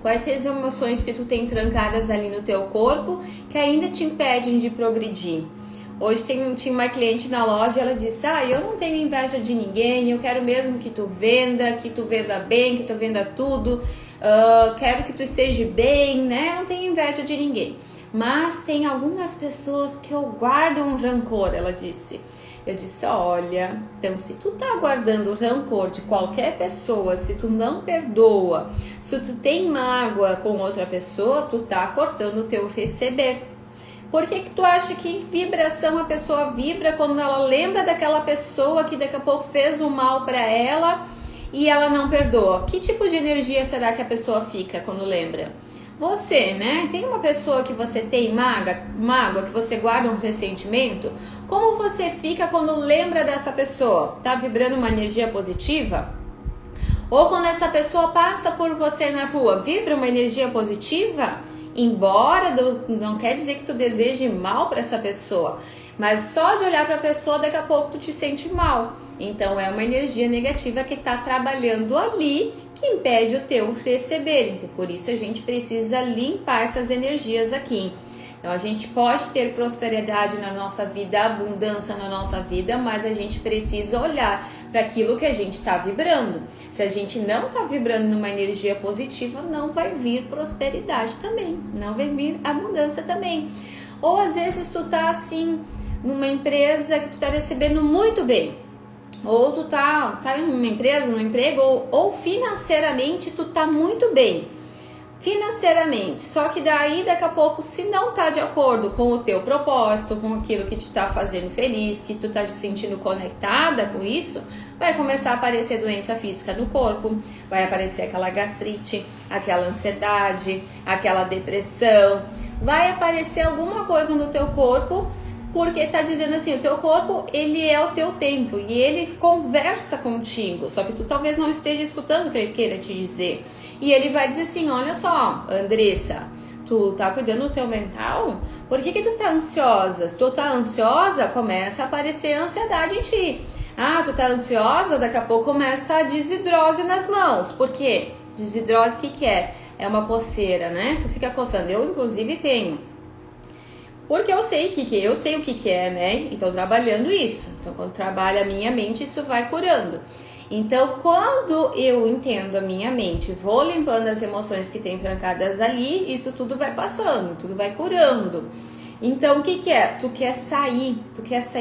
Quais são as emoções que tu tem trancadas ali no teu corpo que ainda te impedem de progredir? Hoje tinha uma cliente na loja e ela disse, eu não tenho inveja de ninguém, eu quero mesmo que tu venda bem, que tu venda tudo, quero que tu esteja bem, né? Não tenho inveja de ninguém. Mas tem algumas pessoas que eu guardo um rancor, ela disse. Eu disse, olha, então se tu tá guardando rancor de qualquer pessoa, se tu não perdoa, se tu tem mágoa com outra pessoa, tu tá cortando o teu receber. Por que tu acha que vibração a pessoa vibra quando ela lembra daquela pessoa que daqui a pouco fez um mal para ela e ela não perdoa? Que tipo de energia será que a pessoa fica quando lembra? Você, né? Tem uma pessoa que você tem mágoa, que você guarda um ressentimento? Como você fica quando lembra dessa pessoa? Tá vibrando uma energia positiva? Ou quando essa pessoa passa por você na rua, vibra uma energia positiva? Embora não quer dizer que tu deseje mal para essa pessoa, mas só de olhar para a pessoa daqui a pouco tu te sente mal. Então é uma energia negativa que está trabalhando ali, que impede o teu receber. Então, por isso a gente precisa limpar essas energias aqui. Então a gente pode ter prosperidade na nossa vida, abundância na nossa vida, mas a gente precisa olhar para aquilo que a gente está vibrando. Se a gente não está vibrando numa energia positiva, não vai vir prosperidade também, não vai vir abundância também. Ou às vezes tu tá assim numa empresa que tu tá recebendo muito bem, ou tu tá em uma empresa, num emprego, ou financeiramente tu tá muito bem. Financeiramente, só que daí daqui a pouco, se não tá de acordo com o teu propósito, com aquilo que te tá fazendo feliz, que tu tá te sentindo conectada com isso, vai começar a aparecer doença física no corpo, vai aparecer aquela gastrite, aquela ansiedade, aquela depressão, vai aparecer alguma coisa no teu corpo, porque tá dizendo assim, o teu corpo, ele é o teu templo e ele conversa contigo, só que tu talvez não esteja escutando o que ele queira te dizer. E ele vai dizer assim, olha só, Andressa, tu tá cuidando do teu mental? Por que tu tá ansiosa? Se tu tá ansiosa, começa a aparecer ansiedade em ti. Tu tá ansiosa, daqui a pouco começa a desidrose nas mãos. Por quê? Desidrose, o que é? É uma coceira, né? Tu fica coçando. Eu, inclusive, tenho. Porque eu sei o que é, né? Então, trabalhando isso. Então, quando trabalha a minha mente, isso vai curando. Então, quando eu entendo a minha mente, vou limpando as emoções que tem trancadas ali, isso tudo vai passando, tudo vai curando. Então, o que é? Tu quer sair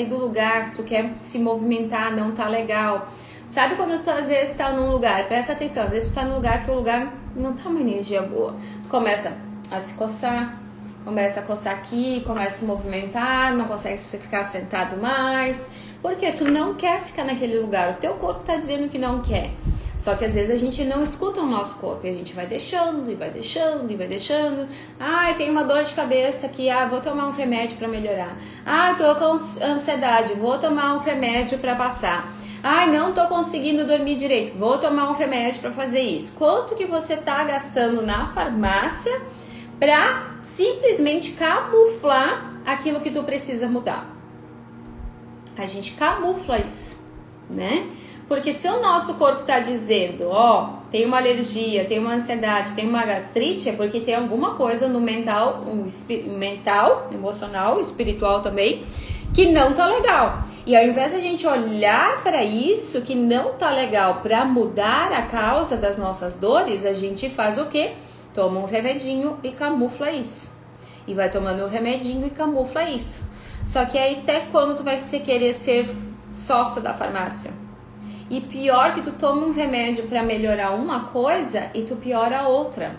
do lugar, tu quer se movimentar, não tá legal. Sabe quando tu às vezes tá num lugar, presta atenção, às vezes tu tá num lugar que o lugar não tá uma energia boa. Tu começa a se coçar, começa a coçar aqui, começa a se movimentar, não consegue ficar sentado mais. Porque tu não quer ficar naquele lugar, o teu corpo tá dizendo que não quer. Só que às vezes a gente não escuta o nosso corpo e a gente vai deixando, e vai deixando, e vai deixando. Eu tenho uma dor de cabeça aqui, vou tomar um remédio para melhorar. Eu tô com ansiedade, vou tomar um remédio para passar. Não tô conseguindo dormir direito, vou tomar um remédio para fazer isso. Quanto que você tá gastando na farmácia para simplesmente camuflar aquilo que tu precisa mudar? A gente camufla isso, né? Porque se o nosso corpo tá dizendo, tem uma alergia, tem uma ansiedade, tem uma gastrite, é porque tem alguma coisa no mental, emocional, espiritual também, que não tá legal. E ao invés de a gente olhar para isso que não tá legal, para mudar a causa das nossas dores, a gente faz o quê? Toma um remedinho e camufla isso. E vai tomando um remedinho e camufla isso. Só que aí até quando tu vai querer ser sócio da farmácia? E pior que tu toma um remédio para melhorar uma coisa e tu piora a outra.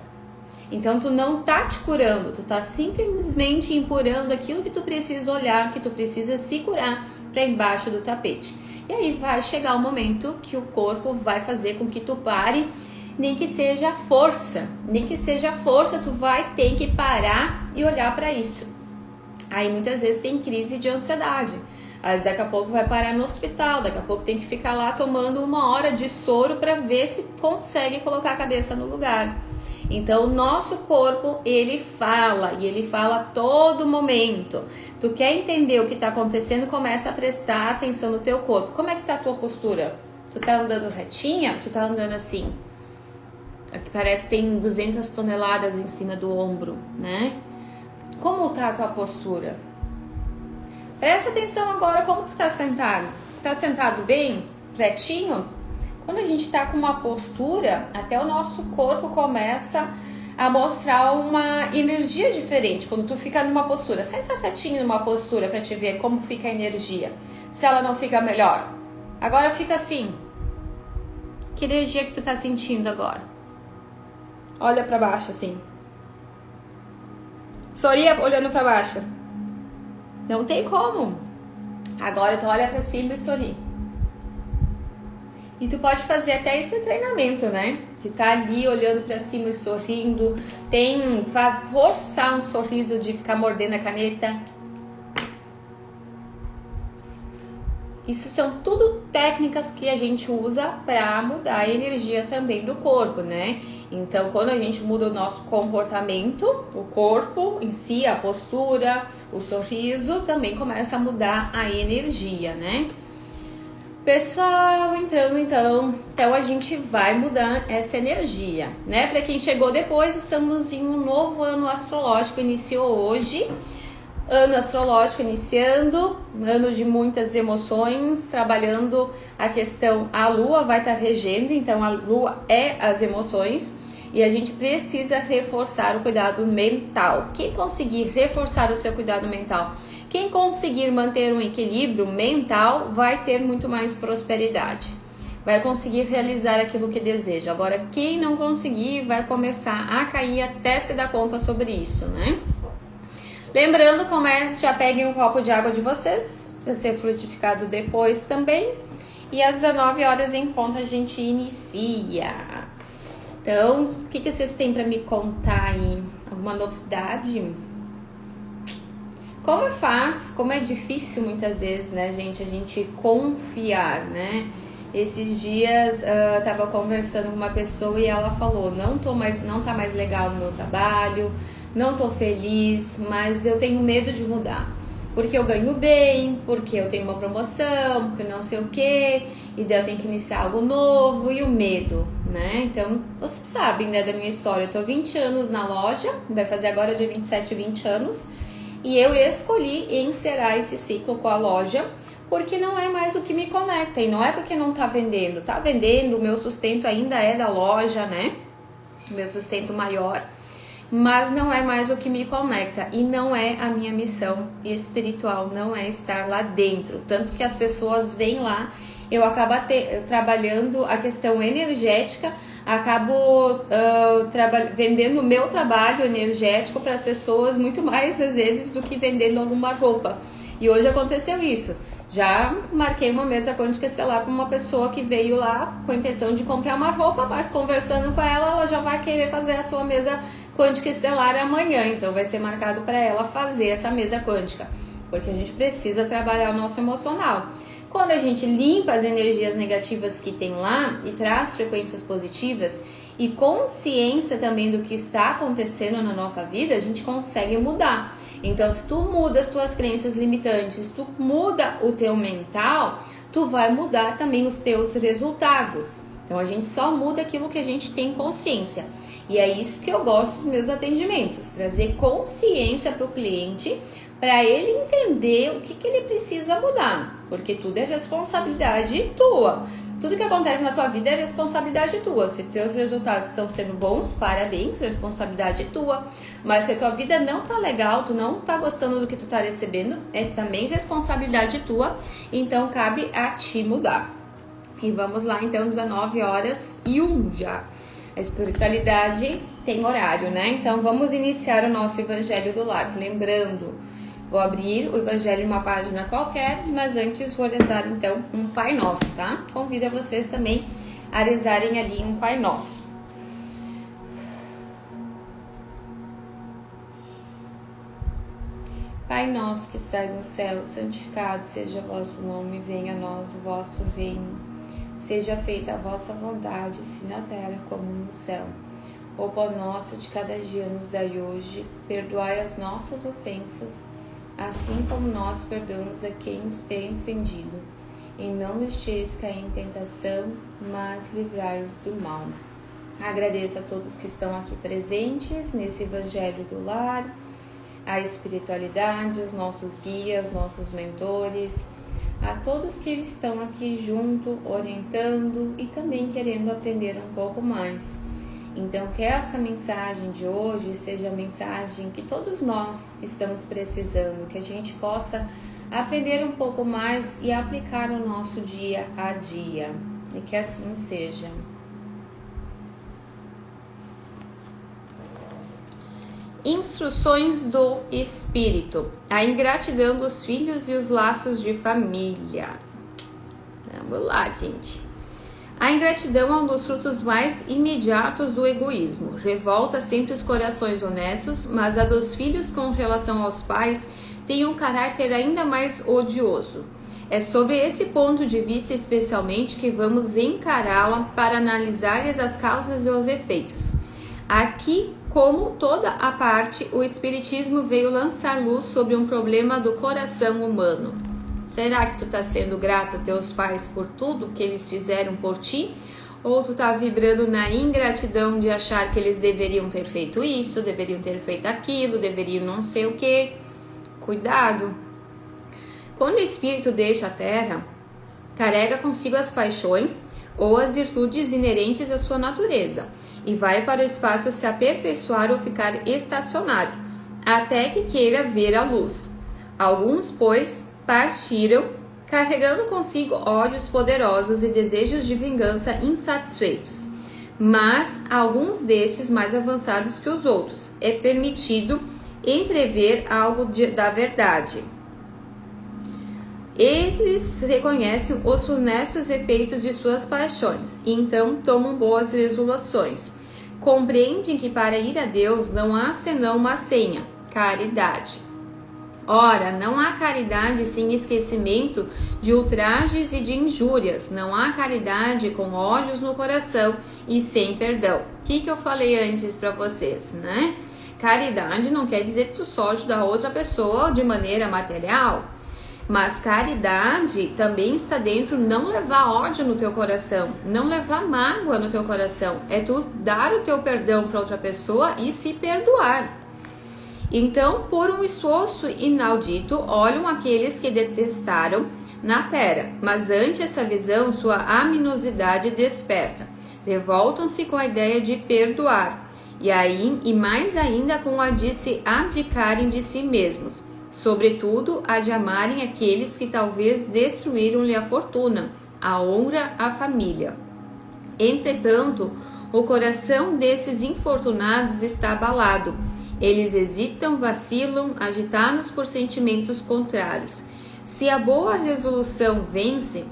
Então tu não tá te curando, tu tá simplesmente empurrando aquilo que tu precisa olhar, que tu precisa se curar para embaixo do tapete. E aí vai chegar o momento que o corpo vai fazer com que tu pare, nem que seja força, tu vai ter que parar e olhar para isso. Aí muitas vezes tem crise de ansiedade, aí daqui a pouco vai parar no hospital, daqui a pouco tem que ficar lá tomando 1 hora de soro para ver se consegue colocar a cabeça no lugar. Então o nosso corpo, ele fala, e ele fala a todo momento. Tu quer entender o que está acontecendo, começa a prestar atenção no teu corpo. Como é que tá a tua postura? Tu tá andando retinha? Tu tá andando assim? Aqui parece que tem 200 toneladas em cima do ombro, né? Como tá a tua postura? Presta atenção agora como tu tá sentado. Tá sentado bem? Retinho? Quando a gente tá com uma postura, até o nosso corpo começa a mostrar uma energia diferente. Quando tu fica numa postura, senta retinho numa postura pra te ver como fica a energia. Se ela não fica melhor. Agora fica assim. Que energia que tu tá sentindo agora? Olha pra baixo assim. Sorria olhando pra baixo. Não tem como. Agora tu olha pra cima e sorri. E tu pode fazer até esse treinamento, né? De estar ali olhando pra cima e sorrindo. Forçar um sorriso de ficar mordendo a caneta. Isso são tudo técnicas que a gente usa para mudar a energia também do corpo, né? Então, quando a gente muda o nosso comportamento, o corpo em si, a postura, o sorriso, também começa a mudar a energia, né? Pessoal, entrando então a gente vai mudar essa energia, né? Para quem chegou depois, estamos em um novo ano astrológico, iniciou hoje. Ano astrológico iniciando, ano de muitas emoções, trabalhando a questão, a lua vai estar regendo, então a lua é as emoções e a gente precisa reforçar o cuidado mental. Quem conseguir reforçar o seu cuidado mental, quem conseguir manter um equilíbrio mental, vai ter muito mais prosperidade. Vai conseguir realizar aquilo que deseja. Agora, quem não conseguir, vai começar a cair até se dar conta sobre isso, né? Lembrando, já peguem um copo de água de vocês, para ser frutificado depois também. E às 19 horas em ponto a gente inicia. Então, o que vocês têm para me contar aí? Alguma novidade? Como é difícil muitas vezes, né, gente, a gente confiar, né? Esses dias eu tava conversando com uma pessoa e ela falou, não tá mais legal no meu trabalho, não tô feliz, mas eu tenho medo de mudar. Porque eu ganho bem, porque eu tenho uma promoção, porque não sei o quê, e daí eu tenho que iniciar algo novo, e o medo, né? Então, vocês sabem, né, da minha história, eu tô 20 anos na loja, vai fazer agora dia 27, 20 anos, e eu escolhi encerrar esse ciclo com a loja, porque não é mais o que me conecta, e não é porque não tá vendendo, o meu sustento ainda é da loja, né? Meu sustento maior, mas não é mais o que me conecta e não é a minha missão espiritual, não é estar lá dentro. Tanto que as pessoas vêm lá, eu acabo trabalhando a questão energética, acabo vendendo o meu trabalho energético para as pessoas muito mais às vezes do que vendendo alguma roupa. E hoje aconteceu isso. Já marquei uma mesa quântica estelar para uma pessoa que veio lá com a intenção de comprar uma roupa, mas conversando com ela, ela já vai querer fazer a sua mesa quântica estelar amanhã. Então vai ser marcado para ela fazer essa mesa quântica, porque a gente precisa trabalhar o nosso emocional. Quando a gente limpa as energias negativas que tem lá e traz frequências positivas e consciência também do que está acontecendo na nossa vida, a gente consegue mudar. Então, se tu muda as tuas crenças limitantes, tu muda o teu mental, tu vai mudar também os teus resultados. Então, a gente só muda aquilo que a gente tem consciência. E é isso que eu gosto dos meus atendimentos, trazer consciência para o cliente, para ele entender o que ele precisa mudar, porque tudo é responsabilidade tua. Tudo que acontece na tua vida é responsabilidade tua. Se teus resultados estão sendo bons, parabéns, responsabilidade tua. Mas se a tua vida não tá legal, tu não tá gostando do que tu tá recebendo, é também responsabilidade tua. Então cabe a ti mudar. E vamos lá então, 19 horas e 1 já. A espiritualidade tem horário, né? Então vamos iniciar o nosso Evangelho do Lar. Lembrando, vou abrir o Evangelho em uma página qualquer, mas antes vou rezar então um Pai Nosso, tá? Convido vocês também a rezarem ali um Pai Nosso. Pai nosso que estais no céu, santificado seja o vosso nome, venha a nós o vosso reino. Seja feita a vossa vontade, assim na terra como no céu. O pão nosso de cada dia nos dai hoje, perdoai as nossas ofensas, assim como nós perdoamos a quem nos tem ofendido. E não deixeis cair em tentação, mas livrai-os do mal. Agradeço a todos que estão aqui presentes nesse Evangelho do Lar, a espiritualidade, os nossos guias, nossos mentores, a todos que estão aqui junto, orientando e também querendo aprender um pouco mais. Então, que essa mensagem de hoje seja a mensagem que todos nós estamos precisando, que a gente possa aprender um pouco mais e aplicar no nosso dia a dia. E que assim seja. Instruções do Espírito. A ingratidão dos filhos e os laços de família. Vamos lá, gente. A ingratidão é um dos frutos mais imediatos do egoísmo. Revolta sempre os corações honestos, mas a dos filhos com relação aos pais tem um caráter ainda mais odioso. É sobre esse ponto de vista especialmente que vamos encará-la para analisar as causas e os efeitos. Aqui, como toda a parte, o Espiritismo veio lançar luz sobre um problema do coração humano. Será que tu tá sendo grata a teus pais por tudo que eles fizeram por ti? Ou tu tá vibrando na ingratidão de achar que eles deveriam ter feito isso, deveriam ter feito aquilo, deveriam não sei o que? Cuidado! Quando o espírito deixa a Terra, carrega consigo as paixões ou as virtudes inerentes à sua natureza e vai para o espaço se aperfeiçoar ou ficar estacionário, até que queira ver a luz. Alguns, pois, partiram, carregando consigo ódios poderosos e desejos de vingança insatisfeitos. Mas alguns destes mais avançados que os outros, é permitido entrever algo da verdade. Eles reconhecem os funestos efeitos de suas paixões e então tomam boas resoluções. Compreendem que para ir a Deus não há senão uma senha, caridade. Ora, não há caridade sem esquecimento de ultrajes e de injúrias, não há caridade com ódios no coração e sem perdão. O que eu falei antes para vocês, né? Caridade não quer dizer que tu só ajuda a outra pessoa de maneira material, mas caridade também está dentro não levar ódio no teu coração, não levar mágoa no teu coração, é tu dar o teu perdão para outra pessoa e se perdoar. Então, por um esforço inaudito, olham aqueles que detestaram na terra, mas ante essa visão sua aminosidade desperta. Revoltam-se com a ideia de perdoar, e mais ainda com a de se abdicarem de si mesmos, sobretudo a de amarem aqueles que talvez destruíram-lhe a fortuna, a honra, a família. Entretanto, o coração desses infortunados está abalado. Eles hesitam, vacilam, agitados por sentimentos contrários. Se a boa resolução vence,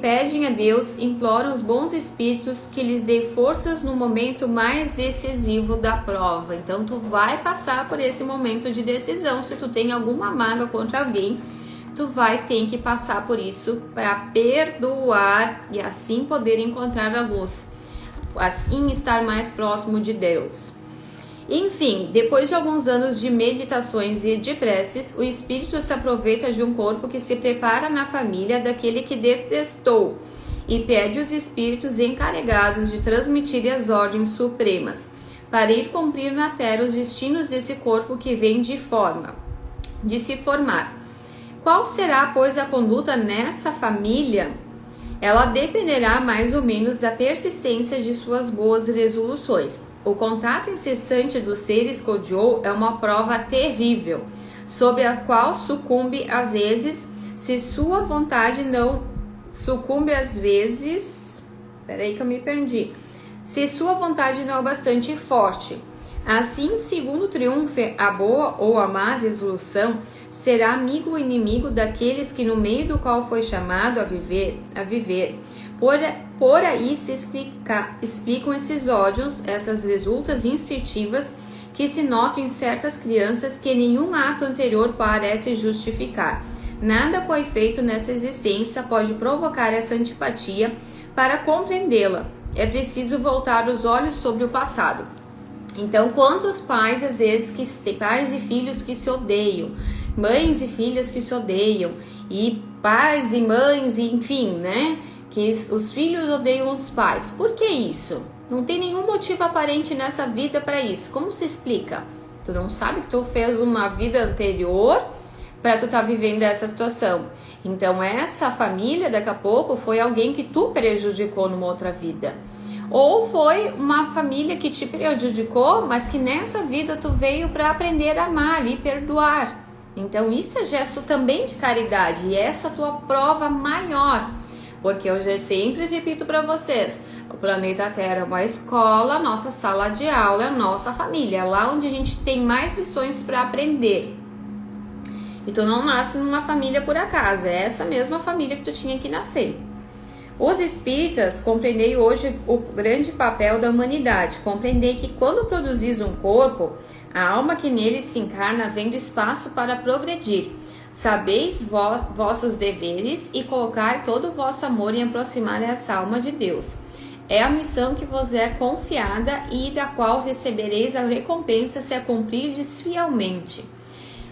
pedem a Deus, imploram os bons espíritos que lhes dê forças no momento mais decisivo da prova. Então, tu vai passar por esse momento de decisão. Se tu tem alguma mágoa contra alguém, tu vai ter que passar por isso para perdoar e assim poder encontrar a luz. Assim estar mais próximo de Deus. Enfim, depois de alguns anos de meditações e de preces, o espírito se aproveita de um corpo que se prepara na família daquele que detestou e pede os espíritos encarregados de transmitir as ordens supremas, para ir cumprir na terra os destinos desse corpo que vem de se formar. Qual será, pois, a conduta nessa família? Ela dependerá mais ou menos da persistência de suas boas resoluções. O contato incessante dos seres que odiou é uma prova terrível, sobre a qual sucumbe às vezes, se sua vontade não sucumbe às vezes. Peraí que eu me perdi. Se sua vontade não é bastante forte. Assim, segundo triunfe a boa ou a má resolução, será amigo ou inimigo daqueles que no meio do qual foi chamado a viver. Por aí se explicam esses ódios, essas resultas instintivas que se notam em certas crianças que nenhum ato anterior parece justificar. Nada foi feito nessa existência pode provocar essa antipatia. Para compreendê-la, é preciso voltar os olhos sobre o passado. Então, quantos pais, às vezes, que tem pais e filhos que se odeiam, mães e filhas que se odeiam, e pais e mães, enfim, né? Que os filhos odeiam os pais. Por que isso? Não tem nenhum motivo aparente nessa vida para isso. Como se explica? Tu não sabe que tu fez uma vida anterior para tu estar vivendo essa situação. Então essa família daqui a pouco foi alguém que tu prejudicou numa outra vida. Ou foi uma família que te prejudicou, mas que nessa vida tu veio para aprender a amar e perdoar. Então isso é gesto também de caridade, e essa é a tua prova maior. Porque eu já sempre repito para vocês, o planeta Terra é uma escola, nossa sala de aula é a nossa família, é lá onde a gente tem mais lições para aprender. E tu não nasce numa família por acaso, é essa mesma família que tu tinha que nascer. Os espíritas compreendem hoje o grande papel da humanidade, compreender que quando produzis um corpo, a alma que nele se encarna vem do espaço para progredir. Sabeis vossos deveres e colocar todo o vosso amor em aproximar essa alma de Deus. É a missão que vos é confiada e da qual recebereis a recompensa se a cumprirdes fielmente.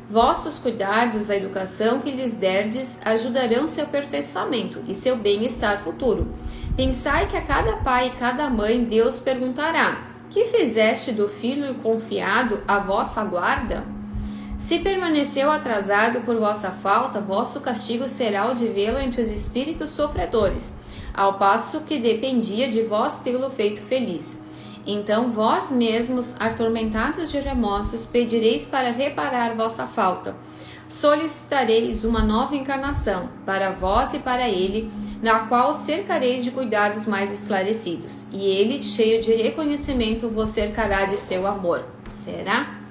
Vossos cuidados, a educação que lhes derdes, ajudarão seu aperfeiçoamento e seu bem-estar futuro. Pensai que a cada pai e cada mãe Deus perguntará: que fizeste do filho confiado à vossa guarda? Se permaneceu atrasado por vossa falta, vosso castigo será o de vê-lo entre os espíritos sofredores, ao passo que dependia de vós tê-lo feito feliz. Então vós mesmos, atormentados de remorsos, pedireis para reparar vossa falta. Solicitareis uma nova encarnação, para vós e para ele, na qual cercareis de cuidados mais esclarecidos, e ele, cheio de reconhecimento, vos cercará de seu amor. Será?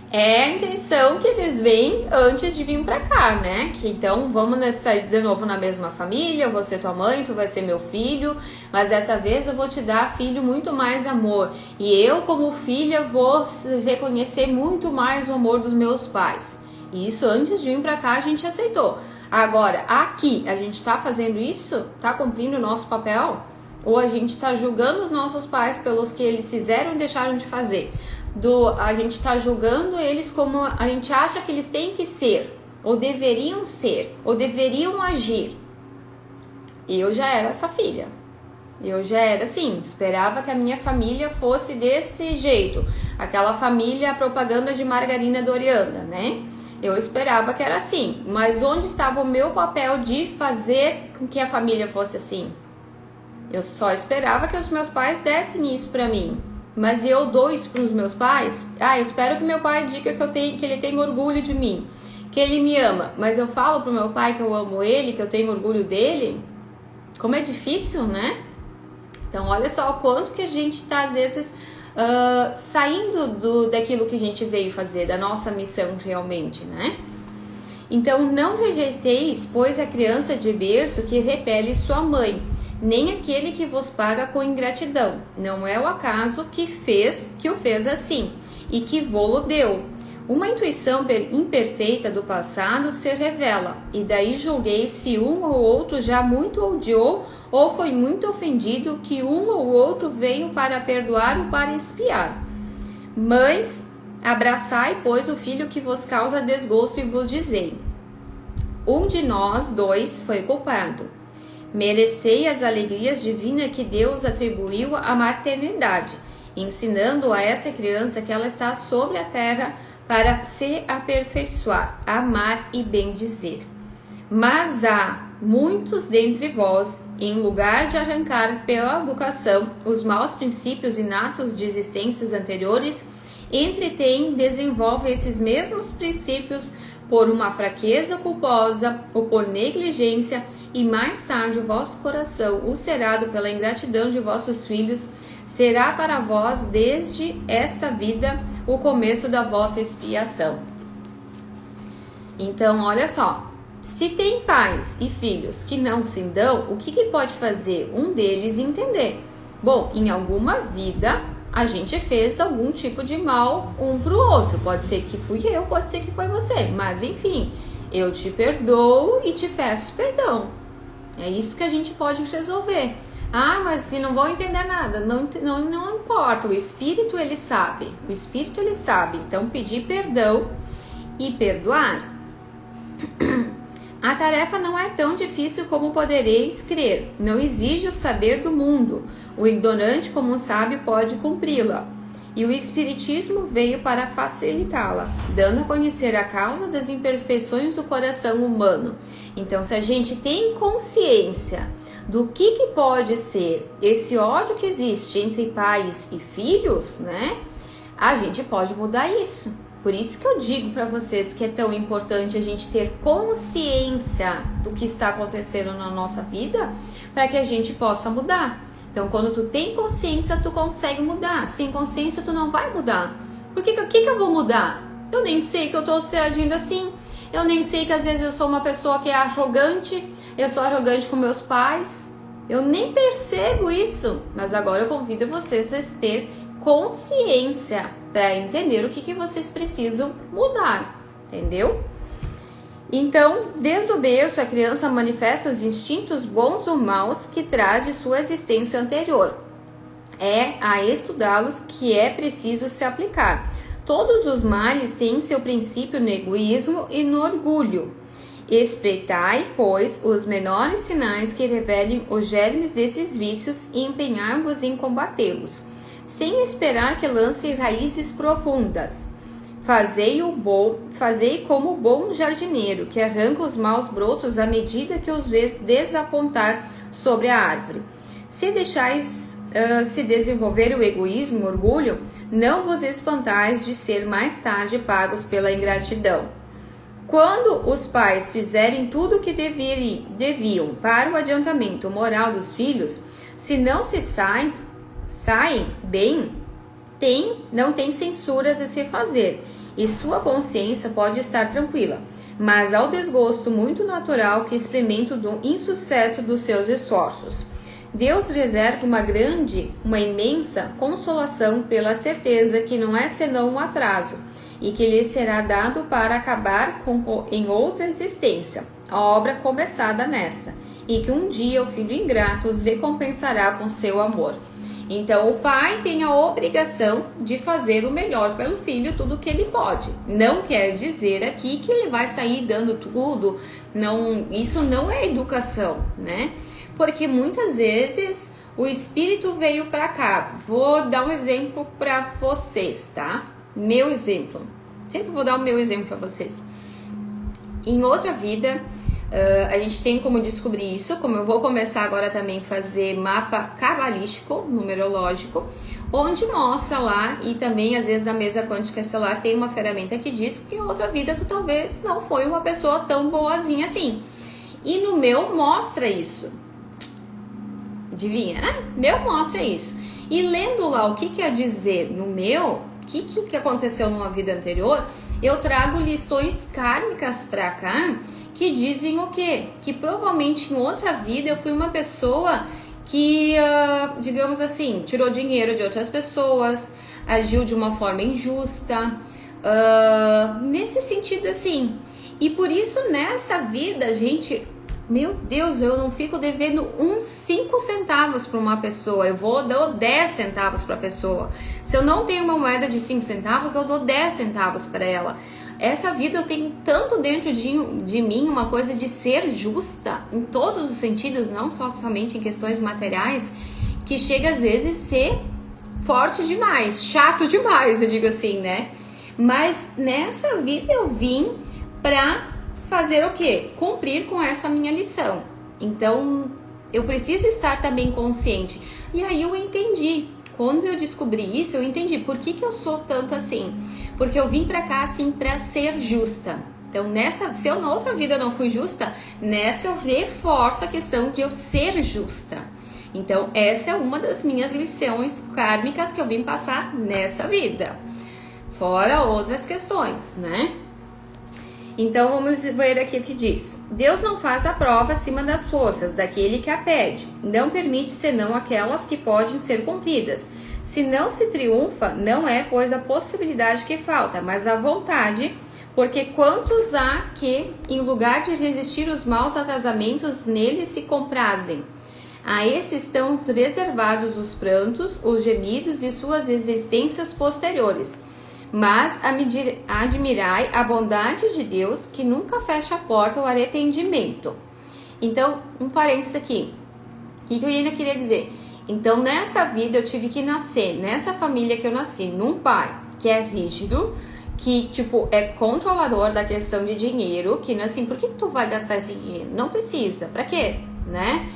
É a intenção que eles veem antes de vir pra cá, né? Que então vamos sair de novo na mesma família, eu vou ser tua mãe, tu vai ser meu filho, mas dessa vez eu vou te dar, filho, muito mais amor. E eu, como filha, vou reconhecer muito mais o amor dos meus pais. E isso antes de vir pra cá a gente aceitou. Agora, aqui, a gente tá fazendo isso? Tá cumprindo o nosso papel? Ou a gente tá julgando os nossos pais pelos que eles fizeram e deixaram de fazer? A gente está julgando eles como a gente acha que eles têm que ser, ou deveriam agir. Eu já era essa filha. Eu já era assim, esperava que a minha família fosse desse jeito. Aquela família, a propaganda de margarina Doriana, né? Eu esperava que era assim. Mas onde estava o meu papel de fazer com que a família fosse assim? Eu só esperava que os meus pais dessem isso pra mim. Mas eu dou isso para os meus pais? Eu espero que meu pai diga que ele tem orgulho de mim, que ele me ama. Mas eu falo pro meu pai que eu amo ele, que eu tenho orgulho dele? Como é difícil, né? Então olha só o quanto que a gente tá às vezes saindo daquilo que a gente veio fazer, da nossa missão realmente, né? Então não rejeiteis, pois, a criança de berço que repele sua mãe, nem aquele que vos paga com ingratidão. Não é o acaso que o fez assim, e que vô-lo deu. Uma intuição imperfeita do passado se revela, e daí julguei se um ou outro já muito odiou, ou foi muito ofendido, que um ou outro veio para perdoar ou para espiar. Mães, abraçai, pois, o filho que vos causa desgosto, e vos dizei: um de nós dois foi culpado. Merecei as alegrias divinas que Deus atribuiu à maternidade, ensinando a essa criança que ela está sobre a terra para se aperfeiçoar, amar e bendizer. Mas há muitos dentre vós, em lugar de arrancar pela educação os maus princípios inatos de existências anteriores, entretêm e desenvolvem esses mesmos princípios por uma fraqueza culposa ou por negligência, e mais tarde o vosso coração, ulcerado pela ingratidão de vossos filhos, será para vós desde esta vida o começo da vossa expiação. Então, olha só, se tem pais e filhos que não se dão, o que pode fazer um deles entender? Bom, em alguma vida a gente fez algum tipo de mal um pro outro. Pode ser que fui eu, pode ser que foi você. Mas enfim, eu te perdoo e te peço perdão. É isso que a gente pode resolver. Mas não vão entender nada. Não importa. O Espírito, ele sabe. O Espírito, ele sabe. Então, pedir perdão e perdoar. A tarefa não é tão difícil como podereis crer. Não exige o saber do mundo. O ignorante, como um sábio, pode cumpri-la. E o Espiritismo veio para facilitá-la, dando a conhecer a causa das imperfeições do coração humano. Então, se a gente tem consciência do que pode ser esse ódio que existe entre pais e filhos, né? A gente pode mudar isso. Por isso que eu digo para vocês que é tão importante a gente ter consciência do que está acontecendo na nossa vida, para que a gente possa mudar. Então, quando tu tem consciência, tu consegue mudar. Sem consciência, tu não vai mudar. Por que eu vou mudar? Eu nem sei que eu estou agindo assim. Eu nem sei que às vezes eu sou uma pessoa que é arrogante. Eu sou arrogante com meus pais. Eu nem percebo isso. Mas agora eu convido vocês a ter consciência para entender o que vocês precisam mudar. Entendeu? Então, desde o berço, a criança manifesta os instintos bons ou maus que traz de sua existência anterior. É a estudá-los que é preciso se aplicar. Todos os males têm seu princípio no egoísmo e no orgulho. Espreitai, pois, os menores sinais que revelem os germes desses vícios e empenhar-vos em combatê-los, sem esperar que lance raízes profundas. Fazei como o bom jardineiro, que arranca os maus brotos à medida que os vês desapontar sobre a árvore. Se deixais se desenvolver o egoísmo, o orgulho, não vos espantais de ser mais tarde pagos pela ingratidão. Quando os pais fizerem tudo o que deviam para o adiantamento moral dos filhos, se não se saem bem, não tem censuras a se fazer, e sua consciência pode estar tranquila, mas ao desgosto muito natural que experimenta do insucesso dos seus esforços. Deus reserva uma imensa consolação pela certeza que não é senão um atraso, e que lhe será dado para acabar em outra existência, a obra começada nesta, e que um dia o filho ingrato os recompensará com seu amor. Então, o pai tem a obrigação de fazer o melhor pelo filho, tudo o que ele pode. Não quer dizer aqui que ele vai sair dando tudo, isso não é educação, né? Porque muitas vezes o espírito veio para cá. Vou dar um exemplo para vocês, tá? Meu exemplo. Sempre vou dar o meu exemplo para vocês. Em outra vida, a gente tem como descobrir isso, como eu vou começar agora também a fazer mapa cabalístico, numerológico, onde mostra lá, e também às vezes na mesa quântica estelar tem uma ferramenta que diz que em outra vida tu talvez não foi uma pessoa tão boazinha assim. E no meu mostra isso. Adivinha, né? Meu mostra isso. E lendo lá o que quer dizer no meu, o que aconteceu numa vida anterior, eu trago lições kármicas pra cá, que dizem o quê? Que provavelmente em outra vida eu fui uma pessoa que, digamos assim, tirou dinheiro de outras pessoas, agiu de uma forma injusta, nesse sentido assim. E por isso nessa vida, gente, meu Deus, eu não fico devendo 5 centavos para uma pessoa, eu dou 10 centavos para a pessoa. Se eu não tenho uma moeda de 5 centavos, eu dou 10 centavos para ela. Essa vida eu tenho tanto dentro de mim uma coisa de ser justa, em todos os sentidos, não somente em questões materiais, que chega às vezes a ser forte demais, chato demais, eu digo assim, né? Mas nessa vida eu vim para fazer o quê? Cumprir com essa minha lição. Então, eu preciso estar também consciente. E aí eu entendi. Quando eu descobri isso, eu entendi por que eu sou tanto assim. Porque eu vim pra cá assim pra ser justa. Então, se eu na outra vida não fui justa, nessa eu reforço a questão de eu ser justa. Então, essa é uma das minhas lições kármicas que eu vim passar nessa vida. Fora outras questões, né? Então, vamos ver aqui o que diz. Deus não faz a prova acima das forças daquele que a pede. Não permite senão aquelas que podem ser cumpridas. Se não se triunfa, não é, pois, a possibilidade que falta, mas a vontade, porque quantos há que, em lugar de resistir os maus atrasamentos, neles se comprazem. A esses estão reservados os prantos, os gemidos e suas existências posteriores. Mas admirai a bondade de Deus, que nunca fecha a porta ao arrependimento. Então, um parênteses aqui. O que eu ainda queria dizer? Então, nessa vida eu tive que nascer, nessa família que eu nasci, num pai que é rígido, que, tipo, é controlador da questão de dinheiro, que, assim, por que tu vai gastar esse dinheiro? Não precisa, pra quê? Né?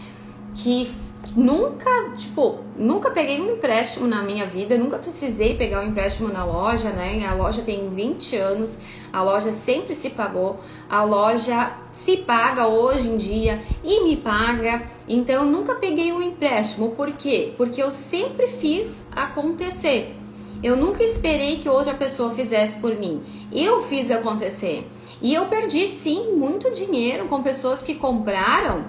Que nunca peguei um empréstimo na minha vida, nunca precisei pegar um empréstimo na loja, né? A loja tem 20 anos, a loja sempre se pagou, a loja se paga hoje em dia e me paga, então eu nunca peguei um empréstimo. Por quê? Porque eu sempre fiz acontecer. Eu nunca esperei que outra pessoa fizesse por mim. Eu fiz acontecer. E eu perdi, sim, muito dinheiro com pessoas que compraram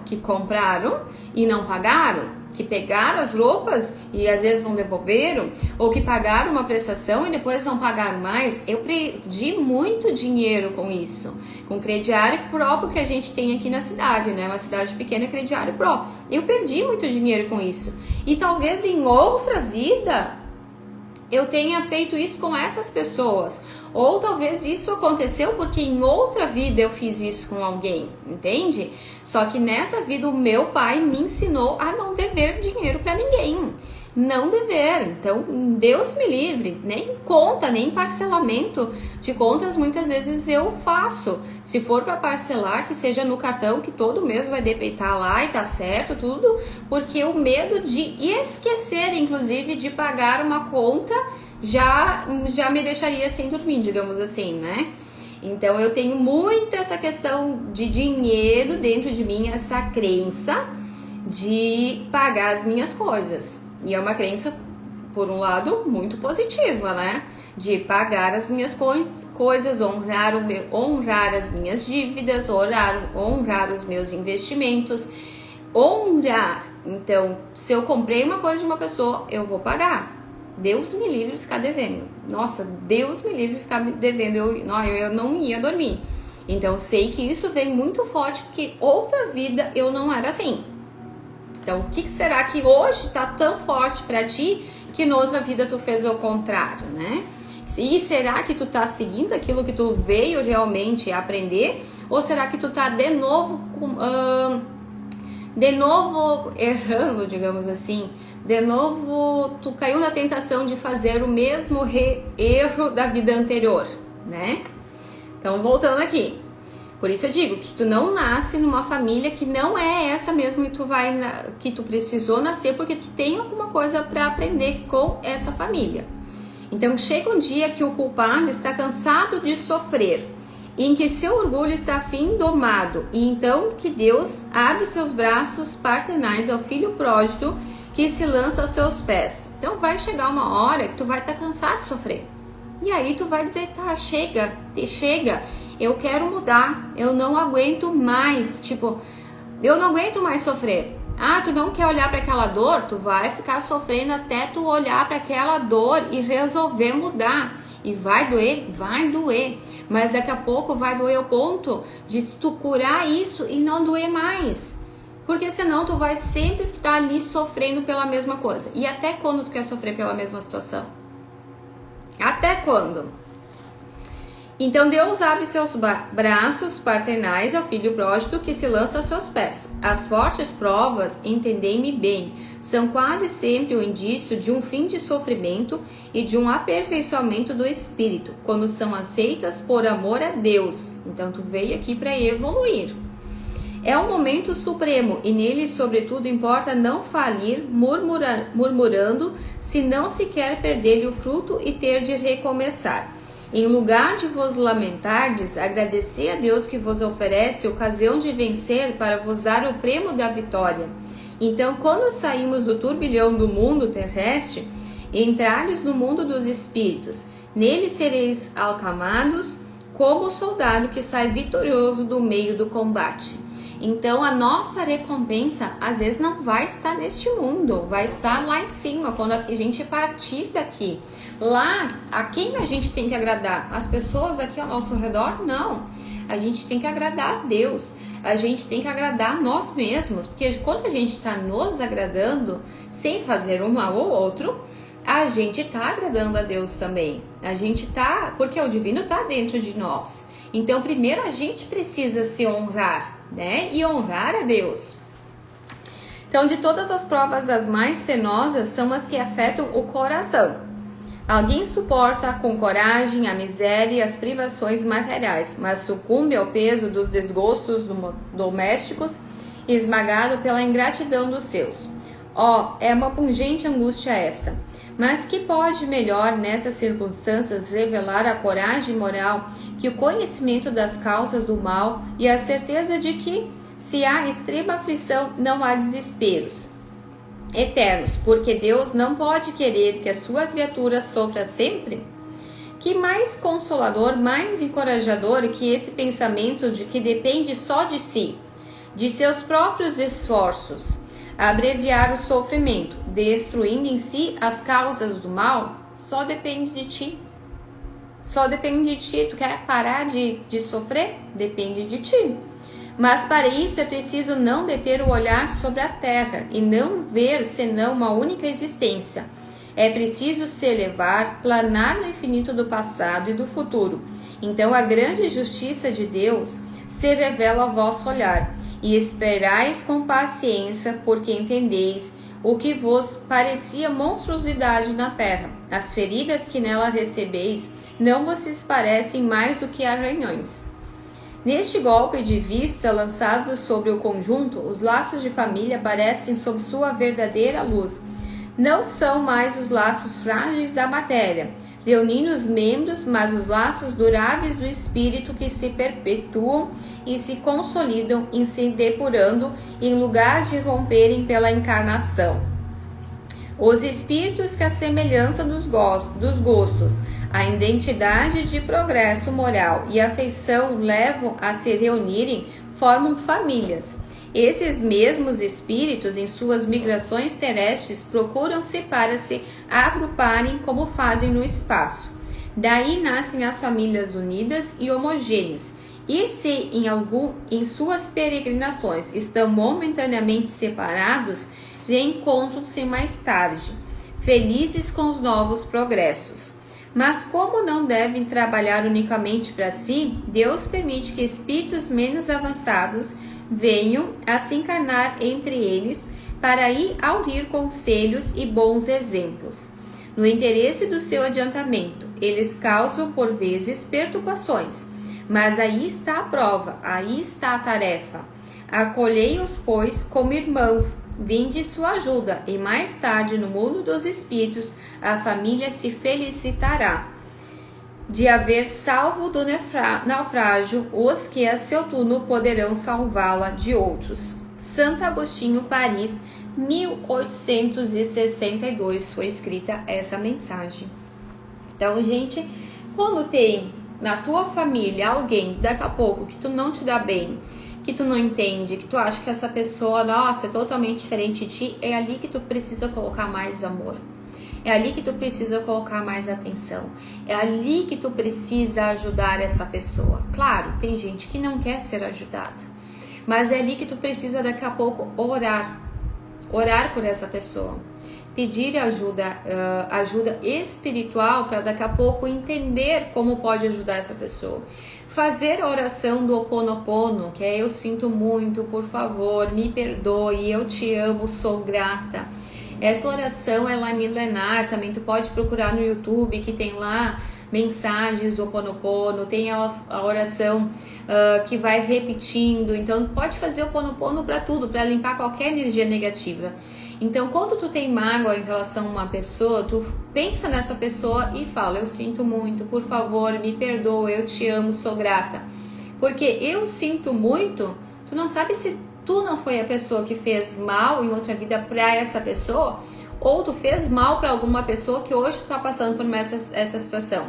e não pagaram, que pegaram as roupas e às vezes não devolveram, ou que pagaram uma prestação e depois não pagaram mais. Eu perdi muito dinheiro com isso, com crediário próprio que a gente tem aqui na cidade, né? Uma cidade pequena, crediário próprio. Eu perdi muito dinheiro com isso. E talvez em outra vida eu tenha feito isso com essas pessoas. Ou talvez isso aconteceu porque em outra vida eu fiz isso com alguém, entende? Só que nessa vida o meu pai me ensinou a não dever dinheiro para ninguém. Não dever. Então, Deus me livre. Nem conta, nem parcelamento de contas muitas vezes eu faço. Se for para parcelar, que seja no cartão, que todo mês vai debitar lá e tá certo, tudo. Porque o medo de esquecer, inclusive, de pagar uma conta já me deixaria sem dormir, digamos assim, né? Então eu tenho muito essa questão de dinheiro dentro de mim, essa crença de pagar as minhas coisas. E é uma crença, por um lado, muito positiva, né? De pagar as minhas coisas, honrar as minhas dívidas, honrar os meus investimentos, honrar. Então, se eu comprei uma coisa de uma pessoa, eu vou pagar. Deus me livre de ficar devendo. Nossa, Deus me livre de ficar devendo. Eu não ia dormir. Então, sei que isso vem muito forte, porque outra vida eu não era assim. Então, o que será que hoje tá tão forte pra ti que na outra vida tu fez o contrário, né? E será que tu tá seguindo aquilo que tu veio realmente aprender? Ou será que tu tá de novo errando, digamos assim? De novo, tu caiu na tentação de fazer o mesmo erro da vida anterior, né? Então, voltando aqui. Por isso eu digo que tu não nasce numa família que não é essa mesmo que tu precisou nascer, porque tu tem alguma coisa para aprender com essa família. Então, chega um dia que o culpado está cansado de sofrer, em que seu orgulho está fim domado, e então que Deus abre seus braços paternais ao filho pródigo que se lança aos seus pés. Então vai chegar uma hora que tu vai estar cansado de sofrer. E aí tu vai dizer, tá, chega, eu quero mudar, eu não aguento mais, eu não aguento mais sofrer. Ah, tu não quer olhar para aquela dor? Tu vai ficar sofrendo até tu olhar para aquela dor e resolver mudar. E vai doer, mas daqui a pouco vai doer ao ponto de tu curar isso e não doer mais. Porque senão tu vai sempre estar ali sofrendo pela mesma coisa. E até quando tu quer sofrer pela mesma situação? Até quando? Então Deus abre seus braços paternais ao filho pródigo que se lança aos seus pés. As fortes provas, entendei-me bem, são quase sempre o indício de um fim de sofrimento e de um aperfeiçoamento do espírito, quando são aceitas por amor a Deus. Então tu veio aqui para evoluir. É um momento supremo e nele, sobretudo, importa não falir murmurando, se não se quer perder-lhe o fruto e ter de recomeçar. Em lugar de vos lamentardes, agradecei a Deus que vos oferece ocasião de vencer para vos dar o prêmio da vitória. Então, quando saímos do turbilhão do mundo terrestre, entrardes no mundo dos espíritos. Nele sereis acalmados como o soldado que sai vitorioso do meio do combate. Então, a nossa recompensa, às vezes, não vai estar neste mundo, vai estar lá em cima, quando a gente partir daqui. Lá, a quem a gente tem que agradar? As pessoas aqui ao nosso redor? Não. A gente tem que agradar a Deus, a gente tem que agradar nós mesmos, porque quando a gente está nos agradando, sem fazer um mal ou outro, a gente tá agradando a Deus também. A gente tá, porque o divino tá dentro de nós. Então, primeiro a gente precisa se honrar, né? E honrar a Deus. Então, de todas as provas, as mais penosas são as que afetam o coração. Alguém suporta com coragem a miséria e as privações materiais, mas sucumbe ao peso dos desgostos domésticos, esmagado pela ingratidão dos seus. É uma pungente angústia essa. Mas que pode melhor nessas circunstâncias revelar a coragem moral que o conhecimento das causas do mal e a certeza de que, se há extrema aflição, não há desesperos eternos, porque Deus não pode querer que a sua criatura sofra sempre? Que mais consolador, mais encorajador que esse pensamento de que depende só de si, de seus próprios esforços, abreviar o sofrimento, destruindo em si as causas do mal? Só depende de ti. Só depende de ti. Tu quer parar de sofrer? Depende de ti. Mas para isso é preciso não deter o olhar sobre a terra e não ver senão uma única existência. É preciso se elevar, planar no infinito do passado e do futuro. Então a grande justiça de Deus se revela ao vosso olhar, e esperais com paciência, porque entendeis o que vos parecia monstruosidade na terra. As feridas que nela recebeis não vos parecem mais do que arranhões. Neste golpe de vista lançado sobre o conjunto, os laços de família aparecem sob sua verdadeira luz. Não são mais os laços frágeis da matéria, reunindo os membros, mas os laços duráveis do espírito que se perpetuam e se consolidam em se depurando em lugar de romperem pela encarnação. Os espíritos que a semelhança dos gostos, a identidade de progresso moral e afeição levam a se reunirem, formam famílias. Esses mesmos espíritos, em suas migrações terrestres, procuram-se para se agruparem como fazem no espaço. Daí nascem as famílias unidas e homogêneas. E se em suas peregrinações estão momentaneamente separados, reencontram-se mais tarde, felizes com os novos progressos. Mas como não devem trabalhar unicamente para si, Deus permite que espíritos menos avançados venham a se encarnar entre eles para aí aurir conselhos e bons exemplos. No interesse do seu adiantamento, eles causam por vezes perturbações, mas aí está a prova, aí está a tarefa. Acolhei-os, pois, como irmãos, vinde sua ajuda, e mais tarde, no mundo dos espíritos, a família se felicitará de haver salvo do naufrágio os que a seu turno poderão salvá-la de outros. Santo Agostinho, Paris, 1862 foi escrita essa mensagem. Então, gente, quando tem na tua família alguém, daqui a pouco, que tu não te dá bem, que tu não entende, que tu acha que essa pessoa, nossa, é totalmente diferente de ti, é ali que tu precisa colocar mais amor. É ali que tu precisa colocar mais atenção. É ali que tu precisa ajudar essa pessoa. Claro, tem gente que não quer ser ajudada, mas é ali que tu precisa daqui a pouco orar por essa pessoa. Pedir ajuda espiritual para daqui a pouco entender como pode ajudar essa pessoa. Fazer a oração do Ho Oponopono, que é eu sinto muito, por favor, me perdoe, eu te amo, sou grata. Essa oração ela é milenar, também tu pode procurar no YouTube que tem lá mensagens do Ho Oponopono, tem a oração que vai repetindo, então pode fazer o Ho Oponopono para tudo, para limpar qualquer energia negativa. Então quando tu tem mágoa em relação a uma pessoa, tu pensa nessa pessoa e fala, eu sinto muito, por favor, me perdoa, eu te amo, sou grata. Porque eu sinto muito, tu não sabe se tu não foi a pessoa que fez mal em outra vida para essa pessoa, ou tu fez mal para alguma pessoa que hoje tu tá passando por essa situação.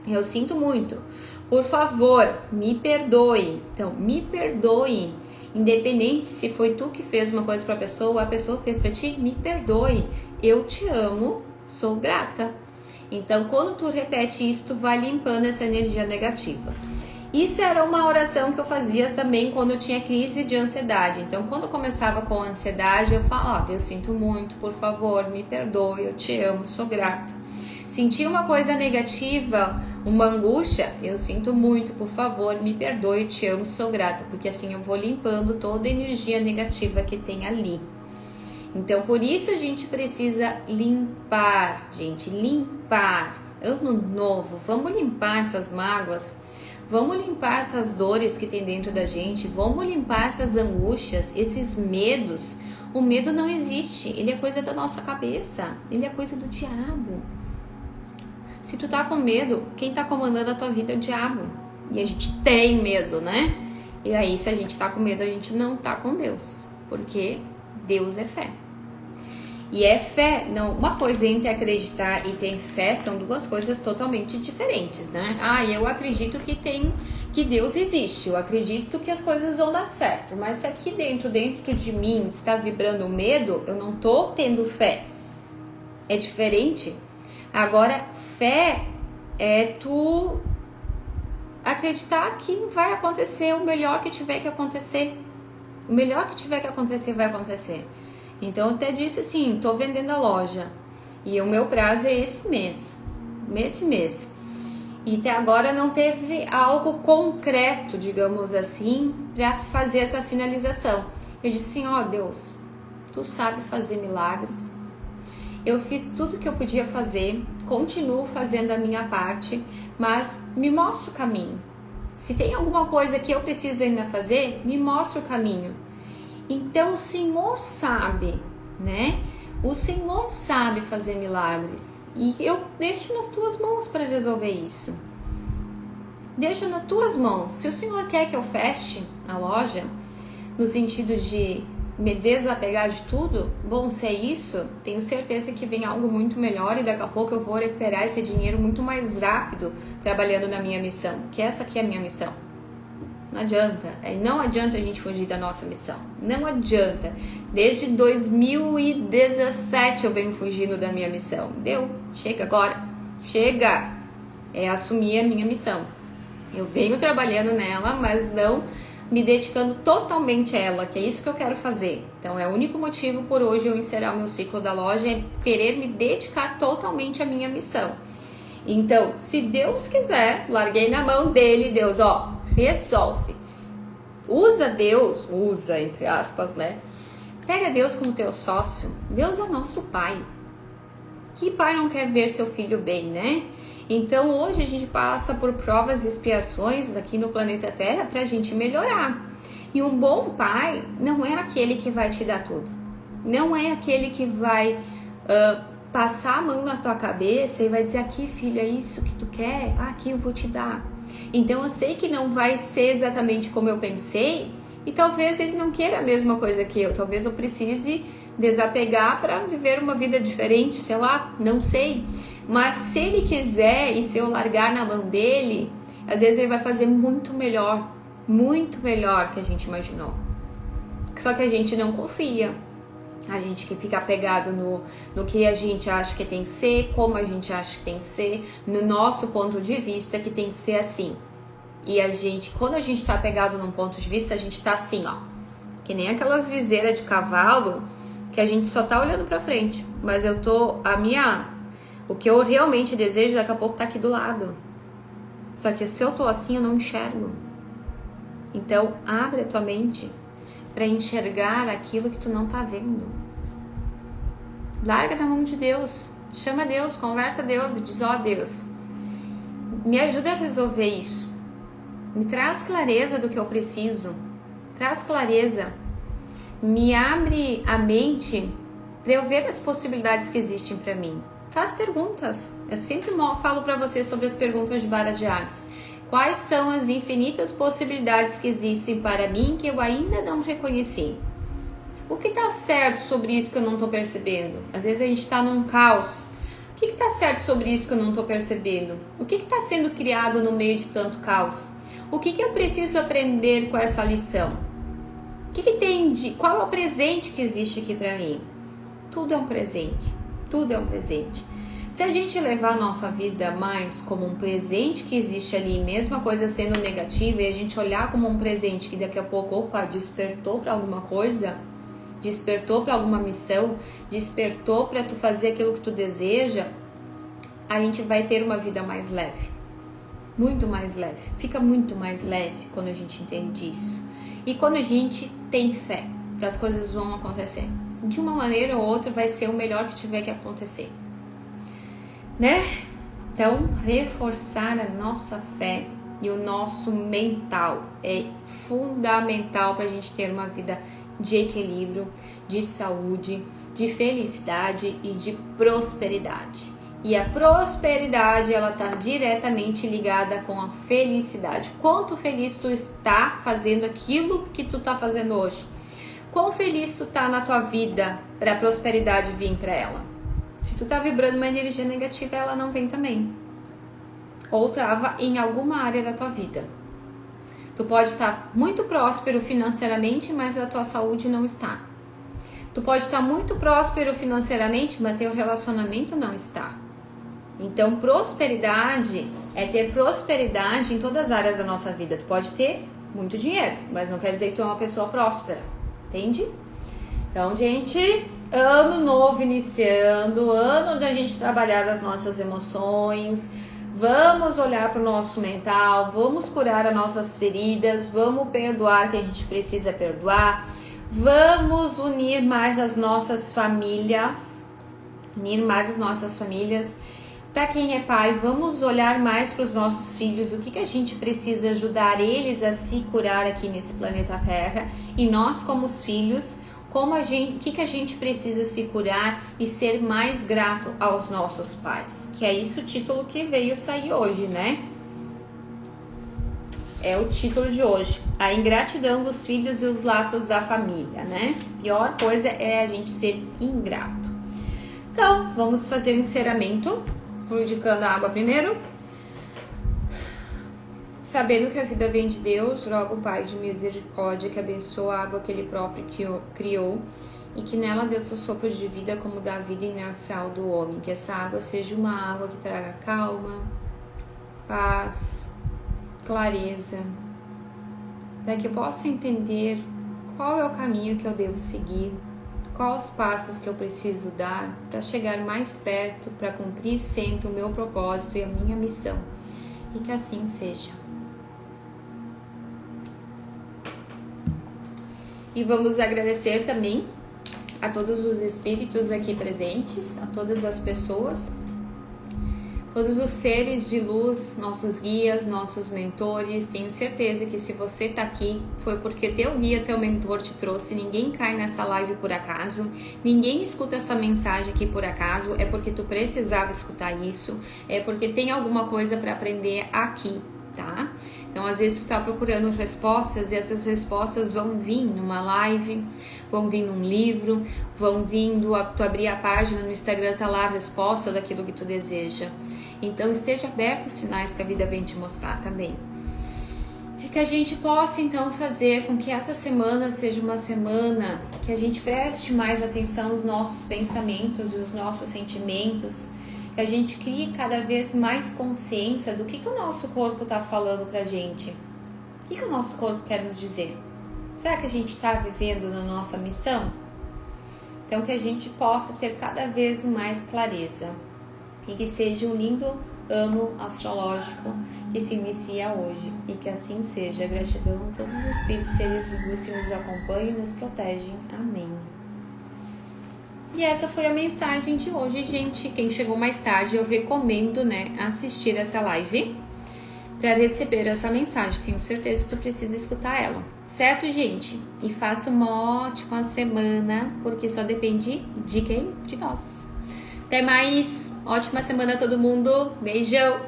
Eu sinto muito, por favor, me perdoe. Então, me perdoe. Independente se foi tu que fez uma coisa para a pessoa fez para ti, me perdoe. Eu te amo, sou grata. Então, quando tu repete isso, tu vai limpando essa energia negativa. Isso era uma oração que eu fazia também quando eu tinha crise de ansiedade. Então, quando eu começava com ansiedade, eu falava: eu sinto muito, por favor, me perdoe, eu te amo, sou grata. Senti uma coisa negativa, uma angústia, eu sinto muito, por favor, me perdoe, eu te amo, sou grata. Porque assim eu vou limpando toda a energia negativa que tem ali. Então, por isso a gente precisa limpar, gente, limpar. Ano novo, vamos limpar essas mágoas. Vamos limpar essas dores que tem dentro da gente, vamos limpar essas angústias, esses medos. O medo não existe, ele é coisa da nossa cabeça, ele é coisa do diabo. Se tu tá com medo, quem tá comandando a tua vida é o diabo. E a gente tem medo, né? E aí, se a gente tá com medo, a gente não tá com Deus, porque Deus é fé. E é fé, não, uma coisa entre acreditar e ter fé são duas coisas totalmente diferentes, né? Eu acredito que Deus existe, eu acredito que as coisas vão dar certo, mas se aqui dentro de mim está vibrando medo, eu não tô tendo fé. É diferente. Agora, fé é tu acreditar que vai acontecer o melhor que tiver que acontecer. O melhor que tiver que acontecer vai acontecer. Então eu até disse assim, tô vendendo a loja e o meu prazo é esse mês. E até agora não teve algo concreto, digamos assim, para fazer essa finalização. Eu disse assim, Deus, tu sabe fazer milagres. Eu fiz tudo que eu podia fazer, continuo fazendo a minha parte, mas me mostra o caminho. Se tem alguma coisa que eu preciso ainda fazer, me mostra o caminho. Então o Senhor sabe, né? O Senhor sabe fazer milagres. E eu deixo nas tuas mãos para resolver isso. Deixo nas tuas mãos. Se o Senhor quer que eu feche a loja, no sentido de me desapegar de tudo, bom, se é isso, tenho certeza que vem algo muito melhor e daqui a pouco eu vou recuperar esse dinheiro muito mais rápido trabalhando na minha missão, que essa aqui é a minha missão. Não adianta a gente fugir da nossa missão. Não adianta. Desde 2017 eu venho fugindo da minha missão. Chega agora. Chega. É assumir a minha missão. Eu venho trabalhando nela, mas não me dedicando totalmente a ela, que é isso que eu quero fazer. Então é o único motivo por hoje eu encerrar o meu ciclo da loja, é querer me dedicar totalmente à minha missão. Então, se Deus quiser, larguei na mão dele, Deus, resolve. Usa entre aspas, né? Pega Deus como teu sócio. Deus é o nosso pai. Que pai não quer ver seu filho bem, né? Então hoje a gente passa por provas e expiações aqui no planeta Terra pra gente melhorar. E um bom pai não é aquele que vai te dar tudo. Não é aquele que vai passar a mão na tua cabeça e vai dizer, aqui filho, é isso que tu quer? Aqui eu vou te dar. Então eu sei que não vai ser exatamente como eu pensei e talvez ele não queira a mesma coisa que eu. Talvez eu precise desapegar para viver uma vida diferente, sei lá, não sei. Mas se ele quiser e se eu largar na mão dele, às vezes ele vai fazer muito melhor que a gente imaginou. Só que a gente não confia. A gente que fica apegado no que a gente acha que tem que ser, como a gente acha que tem que ser, no nosso ponto de vista que tem que ser assim. E quando a gente tá apegado num ponto de vista, a gente tá assim, que nem aquelas viseiras de cavalo que a gente só tá olhando pra frente. Mas o que eu realmente desejo daqui a pouco tá aqui do lado. Só que se eu tô assim, eu não enxergo. Então, abre a tua mente para enxergar aquilo que tu não tá vendo. Larga na mão de Deus, chama Deus, conversa a Deus e diz, Deus, me ajuda a resolver isso. Me traz clareza do que eu preciso. Traz clareza. Me abre a mente para eu ver as possibilidades que existem para mim. Faz perguntas. Eu sempre falo para você sobre as perguntas de Barra de Hades. Quais são as infinitas possibilidades que existem para mim que eu ainda não reconheci? O que está certo sobre isso que eu não estou percebendo? Às vezes a gente está num caos. O que está certo sobre isso que eu não estou percebendo? O que está sendo criado no meio de tanto caos? O que eu preciso aprender com essa lição? Qual é o presente que existe aqui para mim? Tudo é um presente. Tudo é um presente. Se a gente levar a nossa vida mais como um presente que existe ali, mesma coisa sendo negativa, e a gente olhar como um presente que daqui a pouco, opa, despertou para alguma coisa, despertou para alguma missão, despertou para tu fazer aquilo que tu deseja, a gente vai ter uma vida mais leve, muito mais leve. Fica muito mais leve quando a gente entende isso. E quando a gente tem fé que as coisas vão acontecer, de uma maneira ou outra vai ser o melhor que tiver que acontecer, né? Então, reforçar a nossa fé e o nosso mental é fundamental para a gente ter uma vida de equilíbrio, de saúde, de felicidade e de prosperidade. E a prosperidade, ela está diretamente ligada com a felicidade. Quanto feliz tu está fazendo aquilo que tu está fazendo hoje? Quão feliz tu está na tua vida para a prosperidade vir para ela? Se tu tá vibrando uma energia negativa, ela não vem também. Ou trava em alguma área da tua vida. Tu pode estar muito próspero financeiramente, mas a tua saúde não está. Tu pode estar muito próspero financeiramente, mas teu relacionamento não está. Então, prosperidade é ter prosperidade em todas as áreas da nossa vida. Tu pode ter muito dinheiro, mas não quer dizer que tu é uma pessoa próspera. Entende? Então, gente, ano novo iniciando, ano da gente trabalhar as nossas emoções, vamos olhar para o nosso mental, vamos curar as nossas feridas, vamos perdoar quem a gente precisa perdoar, vamos unir mais as nossas famílias, Para quem é pai, vamos olhar mais para os nossos filhos, o que a gente precisa ajudar eles a se curar aqui nesse planeta Terra, e nós como os filhos, o que a gente precisa se curar e ser mais grato aos nossos pais. Que é isso o título que veio sair hoje, né? É o título de hoje. A ingratidão dos filhos e os laços da família, né? Pior coisa é a gente ser ingrato. Então, vamos fazer o encerramento, fluidificando a água primeiro. Sabendo que a vida vem de Deus, rogo o Pai de misericórdia que abençoe a água que Ele próprio criou e que nela dê o seu sopro de vida como dá a vida inercial do homem. Que essa água seja uma água que traga calma, paz, clareza, para que eu possa entender qual é o caminho que eu devo seguir, quais os passos que eu preciso dar para chegar mais perto, para cumprir sempre o meu propósito e a minha missão. E que assim seja. E vamos agradecer também a todos os espíritos aqui presentes, a todas as pessoas, todos os seres de luz, nossos guias, nossos mentores. Tenho certeza que se você está aqui, foi porque teu guia, teu mentor te trouxe. Ninguém cai nessa live por acaso, ninguém escuta essa mensagem aqui por acaso, é porque tu precisava escutar isso, é porque tem alguma coisa para aprender aqui, tá? Então, às vezes tu tá procurando respostas e essas respostas vão vir numa live, vão vir num livro, vão vindo, tu abrir a página no Instagram, tá lá a resposta daquilo que tu deseja. Então, esteja aberto aos sinais que a vida vem te mostrar também. E que a gente possa, então, fazer com que essa semana seja uma semana que a gente preste mais atenção aos nossos pensamentos e os nossos sentimentos, que a gente crie cada vez mais consciência do que o nosso corpo está falando pra gente. O que o nosso corpo quer nos dizer? Será que a gente está vivendo na nossa missão? Então, que a gente possa ter cada vez mais clareza. E que seja um lindo ano astrológico que se inicia hoje. E que assim seja. Gratidão a todos os espíritos, seres de luz que nos acompanham e nos protegem. Amém. E essa foi a mensagem de hoje, gente. Quem chegou mais tarde, eu recomendo, né, assistir essa live para receber essa mensagem. Tenho certeza que tu precisa escutar ela. Certo, gente? E faça uma ótima semana, porque só depende de quem? De nós. Até mais. Ótima semana a todo mundo. Beijão.